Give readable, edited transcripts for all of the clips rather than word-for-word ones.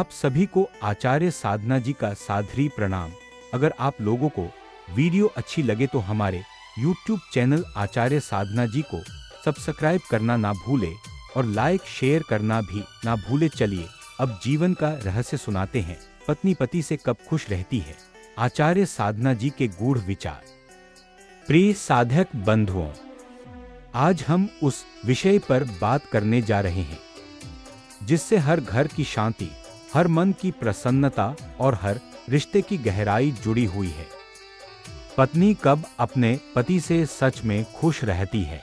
आप सभी को आचार्य साधना जी का सादरी प्रणाम। अगर आप लोगों को वीडियो अच्छी लगे तो हमारे YouTube चैनल आचार्य साधना जी को सब्सक्राइब करना ना भूले और लाइक शेयर करना भी ना भूले। चलिए अब जीवन का रहस्य सुनाते हैं। पत्नी पति से कब खुश रहती है? आचार्य साधना जी के गूढ़ विचार। प्रिय साधक बंधुओं, आज हम उस विषय पर बात करने जा रहे हैं जिससे हर घर की शांति, हर मन की प्रसन्नता और हर रिश्ते की गहराई जुड़ी हुई है। पत्नी कब अपने पति से सच में खुश रहती है?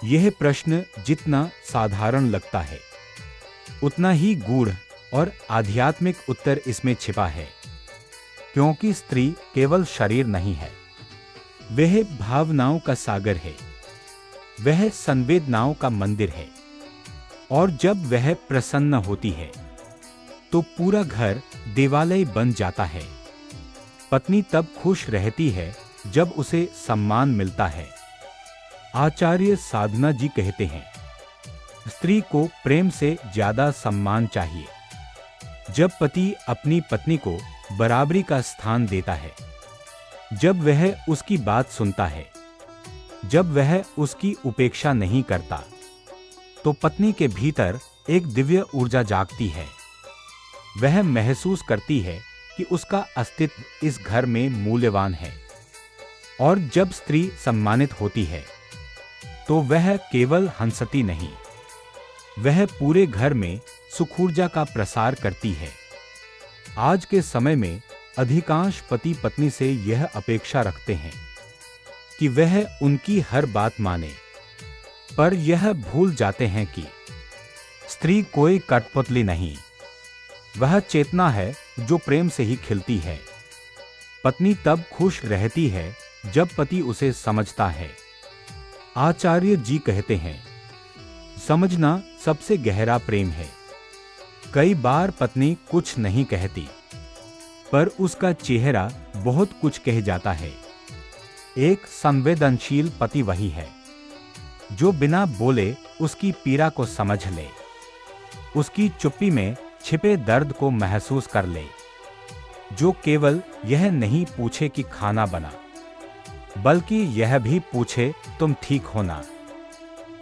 यह प्रश्न जितना साधारण लगता है उतना ही गूढ़ और आध्यात्मिक उत्तर इसमें छिपा है। क्योंकि स्त्री केवल शरीर नहीं है, वह भावनाओं का सागर है, वह संवेदनाओं का मंदिर है। और जब वह प्रसन्न होती है तो पूरा घर देवालय बन जाता है। पत्नी तब खुश रहती है जब उसे सम्मान मिलता है। आचार्य साधना जी कहते हैं, स्त्री को प्रेम से ज्यादा सम्मान चाहिए। जब पति अपनी पत्नी को बराबरी का स्थान देता है, जब वह उसकी बात सुनता है, जब वह उसकी उपेक्षा नहीं करता, तो पत्नी के भीतर एक दिव्य ऊर्जा जागती है। वह महसूस करती है कि उसका अस्तित्व इस घर में मूल्यवान है। और जब स्त्री सम्मानित होती है तो वह केवल हंसती नहीं, वह पूरे घर में सुख ऊर्जा का प्रसार करती है। आज के समय में अधिकांश पति पत्नी से यह अपेक्षा रखते हैं कि वह उनकी हर बात माने, पर यह भूल जाते हैं कि स्त्री कोई कठपुतली नहीं, वह चेतना है जो प्रेम से ही खिलती है। पत्नी तब खुश रहती है जब पति उसे समझता है। आचार्य जी कहते हैं, समझना सबसे गहरा प्रेम है। कई बार पत्नी कुछ नहीं कहती, पर उसका चेहरा बहुत कुछ कह जाता है। एक संवेदनशील पति वही है जो बिना बोले उसकी पीड़ा को समझ ले, उसकी चुप्पी में छिपे दर्द को महसूस कर ले, जो केवल यह नहीं पूछे कि खाना बना, बल्कि यह भी पूछे तुम ठीक हो ना।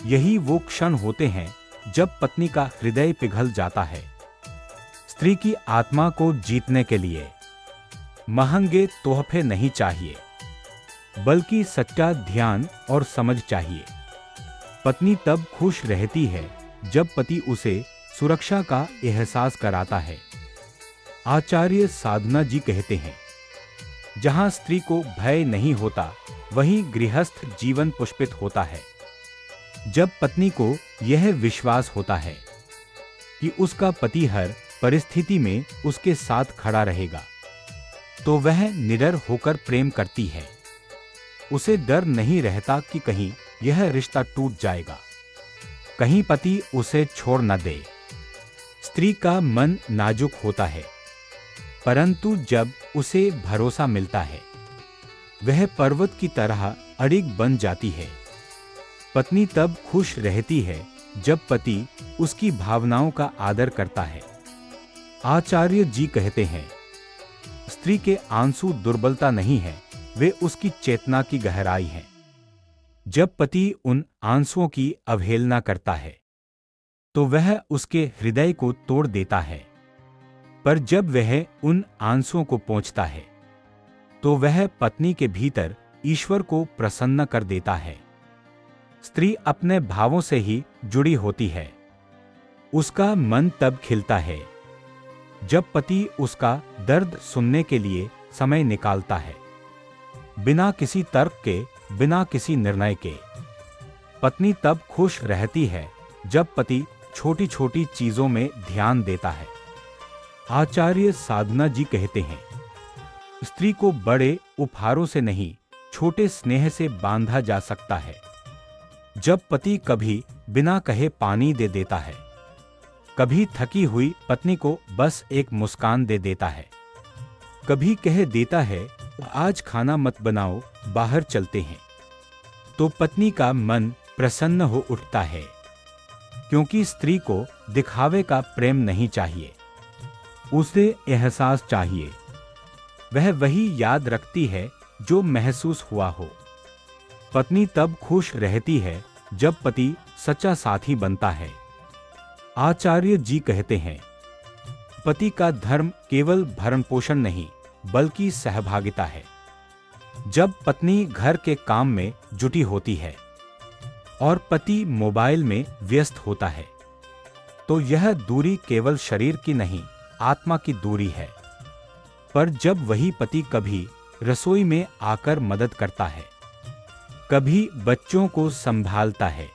यही वो क्षण होते हैं जब पत्नी का हृदय पिघल जाता है। स्त्री की आत्मा को जीतने के लिए महंगे तोहफे नहीं चाहिए, बल्कि सच्चा ध्यान और समझ चाहिए। पत्नी तब खुश रहती है जब पति उसे सुरक्षा का एहसास कराता है। आचार्य साधना जी कहते हैं, जहां स्त्री को भय नहीं होता वहीं गृहस्थ जीवन पुष्पित होता है। जब पत्नी को यह विश्वास होता है कि उसका पति हर परिस्थिति में उसके साथ खड़ा रहेगा, तो वह निडर होकर प्रेम करती है। उसे डर नहीं रहता कि कहीं यह रिश्ता टूट जाएगा, कहीं पति उसे छोड़ न दे। स्त्री का मन नाजुक होता है, परंतु जब उसे भरोसा मिलता है वह पर्वत की तरह अडिग बन जाती है। पत्नी तब खुश रहती है जब पति उसकी भावनाओं का आदर करता है। आचार्य जी कहते हैं, स्त्री के आंसू दुर्बलता नहीं है, वे उसकी चेतना की गहराई है। जब पति उन आंसुओं की अवहेलना करता है तो वह उसके हृदय को तोड़ देता है, पर जब वह उन आंसुओं को पोंछता है तो वह पत्नी के भीतर ईश्वर को प्रसन्न कर देता है। स्त्री अपने भावों से ही जुड़ी होती है। उसका मन तब खिलता है जब पति उसका दर्द सुनने के लिए समय निकालता है, बिना किसी तर्क के, बिना किसी निर्णय के। पत्नी तब खुश रहती है जब पति छोटी छोटी चीजों में ध्यान देता है। आचार्य साधना जी कहते हैं, स्त्री को बड़े उपहारों से नहीं, छोटे स्नेह से बांधा जा सकता है। जब पति कभी बिना कहे पानी दे देता है, कभी थकी हुई पत्नी को बस एक मुस्कान दे देता है, कभी कह देता है आज खाना मत बनाओ, बाहर चलते हैं, तो पत्नी का मन प्रसन्न हो उठता है। क्योंकि स्त्री को दिखावे का प्रेम नहीं चाहिए, उसे एहसास चाहिए। वह वही याद रखती है जो महसूस हुआ हो। पत्नी तब खुश रहती है जब पति सच्चा साथी बनता है। आचार्य जी कहते हैं, पति का धर्म केवल भरण पोषण नहीं बल्कि सहभागिता है। जब पत्नी घर के काम में जुटी होती है और पति मोबाइल में व्यस्त होता है तो यह दूरी केवल शरीर की नहीं, आत्मा की दूरी है। पर जब वही पति कभी रसोई में आकर मदद करता है, कभी बच्चों को संभालता है,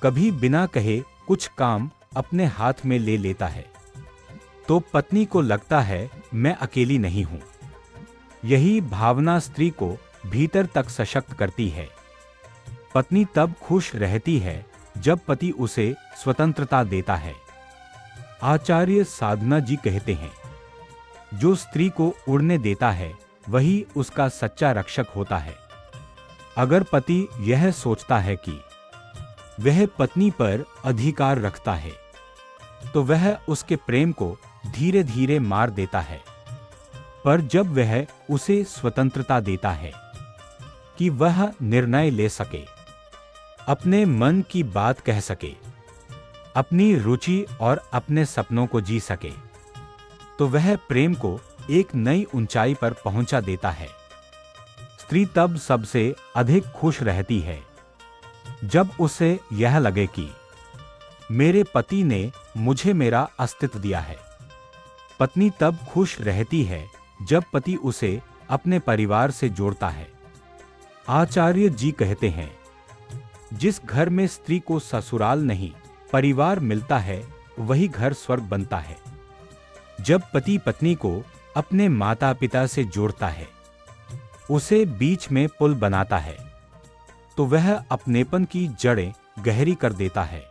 कभी बिना कहे कुछ काम अपने हाथ में ले लेता है, तो पत्नी को लगता है मैं अकेली नहीं हूं। यही भावना स्त्री को भीतर तक सशक्त करती है। पत्नी तब खुश रहती है जब पति उसे स्वतंत्रता देता है। आचार्य साधना जी कहते हैं, जो स्त्री को उड़ने देता है वही उसका सच्चा रक्षक होता है। अगर पति यह सोचता है कि वह पत्नी पर अधिकार रखता है तो वह उसके प्रेम को धीरे धीरे मार देता है। पर जब वह उसे स्वतंत्रता देता है कि वह निर्णय ले सके, अपने मन की बात कह सके, अपनी रुचि और अपने सपनों को जी सके, तो वह प्रेम को एक नई ऊंचाई पर पहुंचा देता है। स्त्री तब सबसे अधिक खुश रहती है जब उसे यह लगे कि मेरे पति ने मुझे मेरा अस्तित्व दिया है। पत्नी तब खुश रहती है जब पति उसे अपने परिवार से जोड़ता है। आचार्य जी कहते हैं, जिस घर में स्त्री को ससुराल नहीं परिवार मिलता है वही घर स्वर्ग बनता है। जब पति पत्नी को अपने माता पिता से जोड़ता है, उसे बीच में पुल बनाता है, तो वह अपनेपन की जड़ें गहरी कर देता है।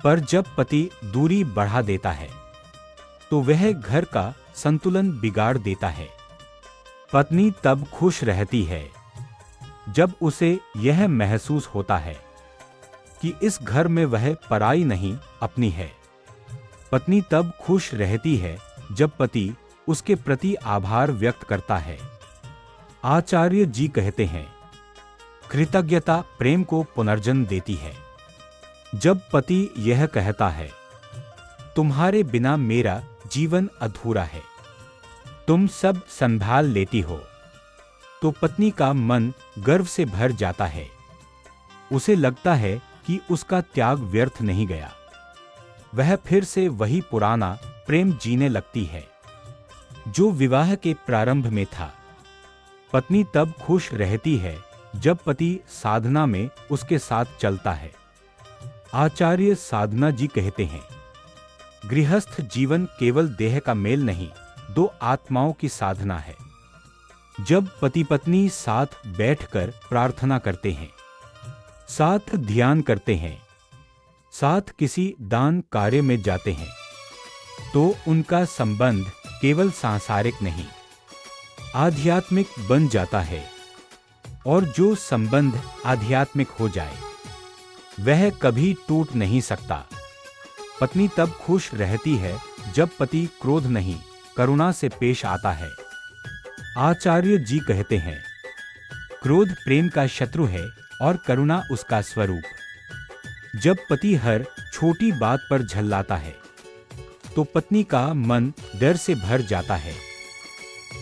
पर जब पति दूरी बढ़ा देता है तो वह घर का संतुलन बिगाड़ देता है। पत्नी तब खुश रहती है जब उसे यह महसूस होता है कि इस घर में वह पराई नहीं अपनी है। पत्नी तब खुश रहती है जब पति उसके प्रति आभार व्यक्त करता है। आचार्य जी कहते हैं, कृतज्ञता प्रेम को पुनर्जन्म देती है। जब पति यह कहता है, तुम्हारे बिना मेरा जीवन अधूरा है, तुम सब संभाल लेती हो, तो पत्नी का मन गर्व से भर जाता है। उसे लगता है कि उसका त्याग व्यर्थ नहीं गया। वह फिर से वही पुराना प्रेम जीने लगती है जो विवाह के प्रारंभ में था। पत्नी तब खुश रहती है जब पति साधना में उसके साथ चलता है। आचार्य साधना जी कहते हैं, गृहस्थ जीवन केवल देह का मेल नहीं, दो आत्माओं की साधना है। जब पति पत्नी साथ बैठकर प्रार्थना करते हैं, साथ ध्यान करते हैं, साथ किसी दान कार्य में जाते हैं, तो उनका संबंध केवल सांसारिक नहीं, आध्यात्मिक बन जाता है। और जो संबंध आध्यात्मिक हो जाए वह कभी टूट नहीं सकता। पत्नी तब खुश रहती है जब पति क्रोध नहीं करुणा से पेश आता है। आचार्य जी कहते हैं, क्रोध प्रेम का शत्रु है और करुणा उसका स्वरूप। जब पति हर छोटी बात पर झल्लाता है तो पत्नी का मन डर से भर जाता है।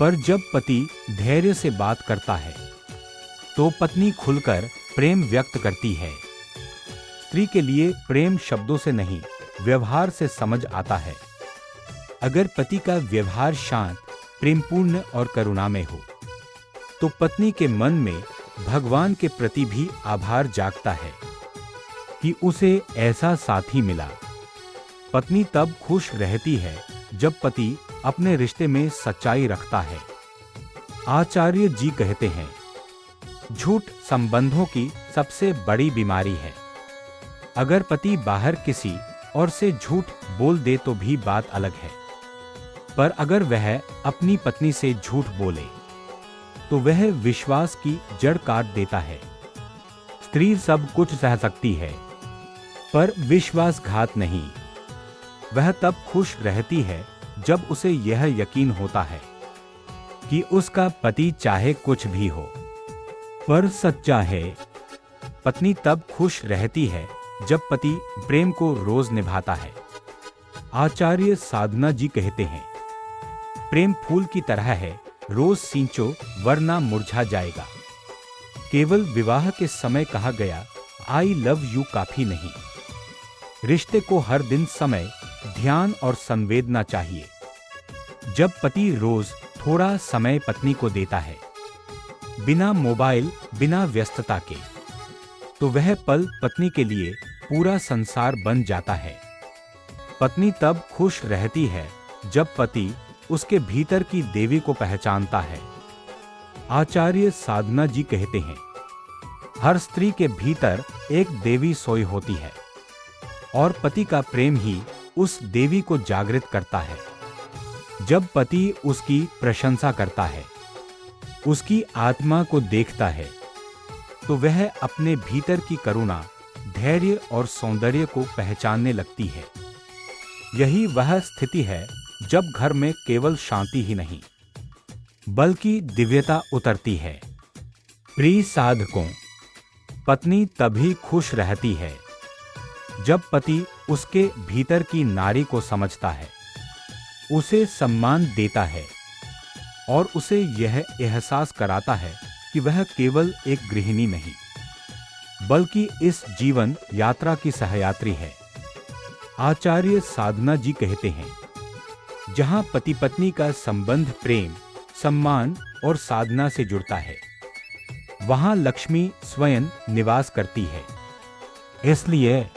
पर जब पति धैर्य से बात करता है तो पत्नी खुलकर प्रेम व्यक्त करती है। स्त्री के लिए प्रेम शब्दों से नहीं, व्यवहार से समझ आता है। अगर पति का व्यवहार शांत, प्रेमपूर्ण और करुणामय हो तो पत्नी के मन में भगवान के प्रति भी आभार जागता है कि उसे ऐसा साथी मिला। पत्नी तब खुश रहती है जब पति अपने रिश्ते में सच्चाई रखता है। आचार्य जी कहते हैं, झूठ संबंधों की सबसे बड़ी बीमारी है। अगर पति बाहर किसी और से झूठ बोल दे तो भी बात अलग है, पर अगर वह अपनी पत्नी से झूठ बोले तो वह विश्वास की जड़ काट देता है। स्त्री सब कुछ सह सकती है पर विश्वासघात नहीं। वह तब खुश रहती है जब उसे यह यकीन होता है कि उसका पति चाहे कुछ भी हो पर सच्चा है। पत्नी तब खुश रहती है जब पति प्रेम को रोज निभाता है। आचार्य साधना जी कहते हैं, प्रेम फूल की तरह है, रोज सींचो वरना मुरझा जाएगा। केवल विवाह के समय कहा गया आई लव यू काफी नहीं। रिश्ते को हर दिन समय, ध्यान और संवेदना चाहिए। जब पति रोज थोड़ा समय पत्नी को देता है, बिना मोबाइल, बिना व्यस्तता के, तो वह पल पत्नी के लिए पूरा संसार बन जाता है। पत्नी तब खुश रहती है जब पति उसके भीतर की देवी को पहचानता है। आचार्य साधना जी कहते हैं, हर स्त्री के भीतर एक देवी सोई होती है और पति का प्रेम ही उस देवी को जागृत करता है। जब पति उसकी प्रशंसा करता है, उसकी आत्मा को देखता है, तो वह अपने भीतर की करुणा, धैर्य और सौंदर्य को पहचानने लगती है। यही वह स्थिति है जब घर में केवल शांति ही नहीं बल्कि दिव्यता उतरती है। प्रिय साधकों, पत्नी तभी खुश रहती है जब पति उसके भीतर की नारी को समझता है, उसे सम्मान देता है और उसे यह एहसास कराता है कि वह केवल एक गृहिणी नहीं बल्कि इस जीवन यात्रा की सहयात्री है। आचार्य साधना जी कहते हैं, जहां पति पत्नी का संबंध प्रेम, सम्मान और साधना से जुड़ता है, वहां लक्ष्मी स्वयं निवास करती है। इसलिए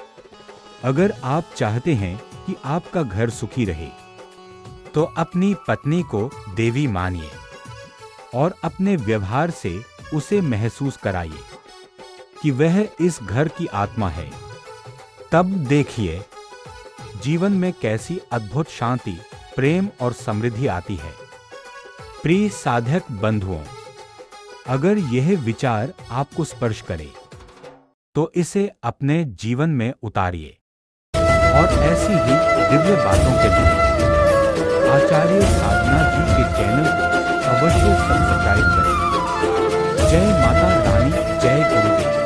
अगर आप चाहते हैं कि आपका घर सुखी रहे, तो अपनी पत्नी को देवी मानिए और अपने व्यवहार से उसे महसूस कराइए कि वह इस घर की आत्मा है। तब देखिए जीवन में कैसी अद्भुत शांति, प्रेम और समृद्धि आती है। प्रिय साधक बंधुओं, अगर यह विचार आपको स्पर्श करे तो इसे अपने जीवन में उतारिए और ऐसी ही दिव्य बातों के लिए आचार्य साधना जी के चैनल को अवश्य सब्सक्राइब करें। जय माता रानी, जय गुरुदेव।